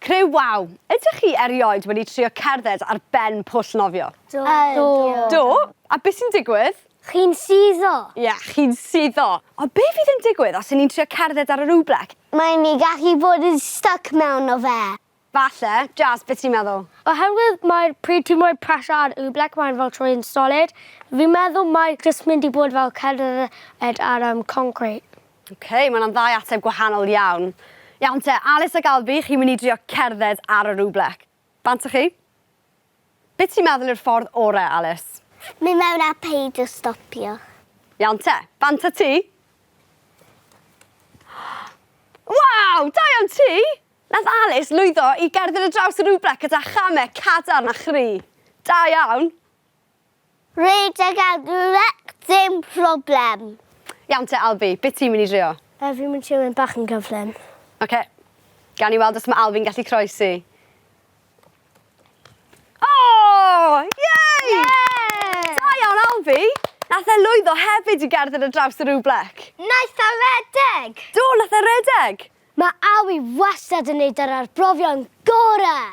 Criw, waw. Ydych chi erioed wedi trio cerdded ar ben pwll nofio? Do? A beth sy'n digwydd? Chi'n suddo. Ie, chi'n suddo. O be fydd yn digwydd os ni'n trio cerdded ar yr Oobleck? Mae ni gallu bod yn stuck mewn o fe. Falle. Jas, beth ti'n meddwl? Oherwydd pryd ti'n rhoi pressure ar Oobleck, mae'n fel troi'n solid. Fi'n meddwl mae jyst mynd i bod fel cerdded ar concrete. OK, mae'n ddau ateb gwahanol iawn. Iawn te, Alice ac Albi, chi'n mynd i drio cerdded ar yr Oobleck. Bant chi? Beth ti'n meddwl yw'r ffordd orau, Alice? Mynd mewn a peidio stopio. Iawn te, bant a ti? Waw, da iawn ti! Nath Alice lwyddo i gerdded ar draws yr Oobleck gyda chamau cadar na chri. Da iawn. Rhedeg ar Oobleck, ddim problem. Iawn te, Albi, beth ti'n mynd i drio? Fi'n mynd i mynd bach yn gyflym. OK, gan i weld os mae Albi'n gallu croesi. O! Yey! Da iawn, Albi! Nath e lwyddo hefyd i gerdded ar draws yr Oobleck. Naeth a redeg. Do, nath e redeg. Mae Albi wastad yn neud yr arbrofion gorau.